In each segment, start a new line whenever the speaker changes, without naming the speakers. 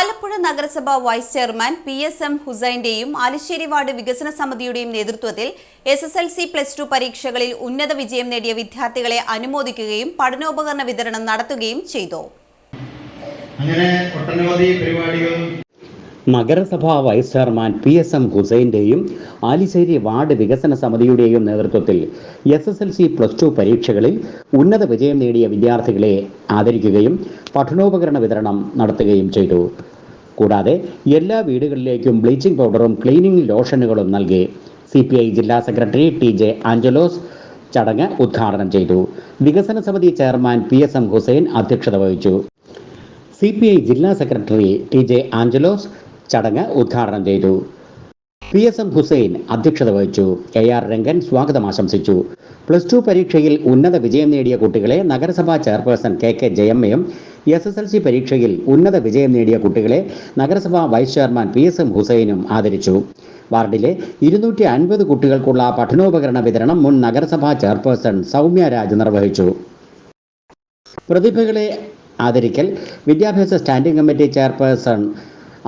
ആലപ്പുഴ നഗരസഭ vice chairman PSM ഹുസൈന്റെയും Alisseri ward വികസന സമിതിയുടെയും നേതൃത്വത്തിൽ SSLC+2 പരീക്ഷകളിൽ ഉന്നത വിജയം നേടിയ വിദ്യാർത്ഥികളെ അനുമോദിക്കുകയും പഠനോപകരണ വിതരണം നടത്തുകയും ചെയ്തു.
അങ്ങനെ ഒട്ടനവധി പരിപാടികൾ
നഗരസഭാ വൈസ് ചെയർമാൻ PSM ഹുസൈന്റെയും ആലിശ്ശേരി വാർഡ് വികസന സമിതിയുടെയും നേതൃത്വത്തിൽ SSLC+2 പരീക്ഷകളിൽ ഉന്നത വിജയം നേടിയ വിദ്യാർത്ഥികളെ ആദരിക്കുകയും പഠനോപകരണ വിതരണം നടത്തുകയും ചെയ്തു. കൂടാതെ എല്ലാ വീടുകളിലേക്കും ബ്ലീച്ചിംഗ് പൗഡറും ക്ലീനിംഗ് ലോഷനുകളും നൽകി. CPI ജില്ലാ സെക്രട്ടറി TJ ആഞ്ചലോസ് ചടങ്ങ് ഉദ്ഘാടനം ചെയ്തു. വികസന സമിതി ചെയർമാൻ PSM ഹുസൈൻ അധ്യക്ഷത വഹിച്ചു. CPI ജില്ലാ സെക്രട്ടറി TJ ആഞ്ചലോസ് ചടങ്ങ് ഉദ്ഘാടനം ചെയ്തു. PSM ഹുസൈൻ അധ്യക്ഷത വഹിച്ചു. AR രംഗൻ സ്വാഗതം ആശംസിച്ചു. +2 പരീക്ഷയിൽ ഉന്നത വിജയം നേടിയ കുട്ടികളെ നഗരസഭാ ചെയർപേഴ്സൺ KK ജയമ്മയും SSLC പരീക്ഷയിൽ ഉന്നത വിജയം നേടിയ കുട്ടികളെ നഗരസഭാ വൈസ് ചെയർമാൻ PSM ഹുസൈനും ആദരിച്ചു. വാർഡിലെ 250 കുട്ടികൾക്കുള്ള പഠനോപകരണ വിതരണം മുൻ നഗരസഭാ ചെയർപേഴ്സൺ സൗമ്യ രാജ് നിർവഹിച്ചു. പ്രതിഭകളെ ആദരിക്കൽ വിദ്യാഭ്യാസ സ്റ്റാൻഡിംഗ് കമ്മിറ്റി ചെയർപേഴ്സൺ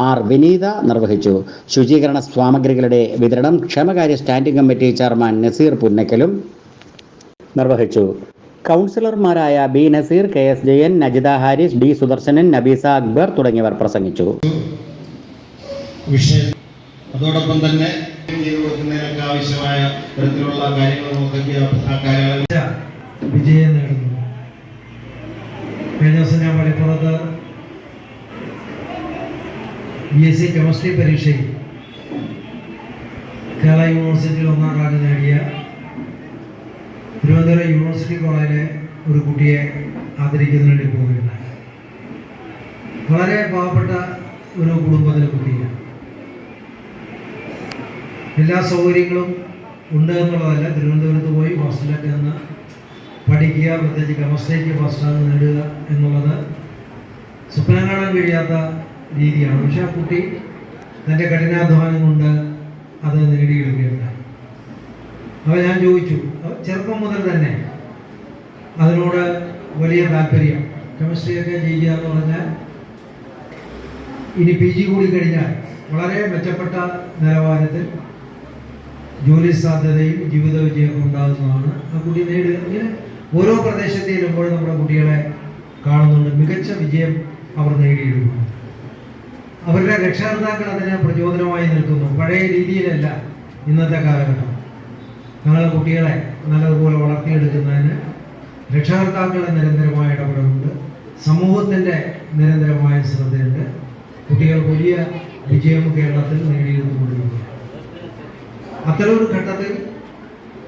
R വിനീത നിർവഹിച്ചു. ശുചീകരണ സാമഗ്രികളുടെ വിതരണം ക്ഷേമകാര്യ സ്റ്റാൻഡിംഗ് കമ്മിറ്റി ചെയർമാൻ നസീർ പുന്നക്കലും നിർവഹിച്ചു. കൗൺസിലർമാരായ B Naseer, KS Jayan, Najitha Haris, D Sudarsanan, Nabeesa Akbar തുടങ്ങിയവർ പ്രസംഗിച്ചു.
അതോടൊപ്പം തന്നെ ആവശ്യമായ തരത്തിലുള്ള
വിജയം നേടുന്നു. കഴിഞ്ഞ ദിവസം ഞാൻ പള്ളിപ്പുറത്ത് BSc കെമിസ്ട്രി പരീക്ഷയിൽ കേരള യൂണിവേഴ്സിറ്റിയിൽ 1ാം റാങ്ക് നേടിയ തിരുവനന്തപുരം യൂണിവേഴ്സിറ്റി കോളേജിലെ ഒരു കുട്ടിയെ ആദരിക്കുന്നതിന് വേണ്ടി പോവുകയുണ്ടായി. വളരെ പാവപ്പെട്ട ഒരു കുടുംബത്തിലെ കുട്ടിയാണ്. എല്ലാ സൗകര്യങ്ങളും ഉണ്ട് എന്നുള്ളതല്ല, തിരുവനന്തപുരത്ത് പോയി ഹോസ്റ്റലിലൊക്കെ നിന്ന് പഠിക്കുക, പ്രത്യേകിച്ച് കെമിസ്ട്രിക്ക് ഫസ്റ്റ് റാങ്ക് നേടുക എന്നുള്ളത് സ്വപ്നം കാണാൻ കഴിയാത്ത രീതിയാണ്. പക്ഷെ ആ കുട്ടി തൻ്റെ കഠിനാധ്വാനം കൊണ്ട് അത് നേടിയെടുക്കുകയുണ്ടായി. അപ്പോൾ ഞാൻ ചോദിച്ചു, ചെറുപ്പം മുതൽ തന്നെ അതിനോട് വലിയ താല്പര്യം, കെമിസ്ട്രിയൊക്കെ ചെയ്യുക എന്ന് പറഞ്ഞാൽ ഇനി PG കൂടി കഴിഞ്ഞാൽ വളരെ മെച്ചപ്പെട്ട നിലവാരത്തിൽ ജോലി സാധ്യതയും ജീവിത വിജയമൊക്കെ ഉണ്ടാകുന്നതാണ് ആ കുട്ടി നേടുക. ഇങ്ങനെ ഓരോ പ്രദേശത്ത് ചെല്ലുമ്പോഴും നമ്മുടെ കുട്ടികളെ കാണുന്നുണ്ട്, മികച്ച വിജയം അവർ നേടിയെടുക്കുന്നു. അവരുടെ രക്ഷകർത്താക്കൾ അതിന് പ്രചോദനമായി നിൽക്കുന്നു. പഴയ രീതിയിലല്ല ഇന്നത്തെ കാലഘട്ടം. ഞങ്ങളുടെ കുട്ടികളെ നല്ലതുപോലെ വളർത്തിയെടുക്കുന്നതിന് രക്ഷകർത്താക്കൾ നിരന്തരമായ ഇടപെടലുണ്ട്, സമൂഹത്തിൻ്റെ നിരന്തരമായ ശ്രദ്ധയുണ്ട്. കുട്ടികൾ വലിയ വിജയം കേരളത്തിൽ നേടിയെടുത്തുകൊണ്ടിരിക്കുന്നു. അത്തരമൊരു ഘട്ടത്തിൽ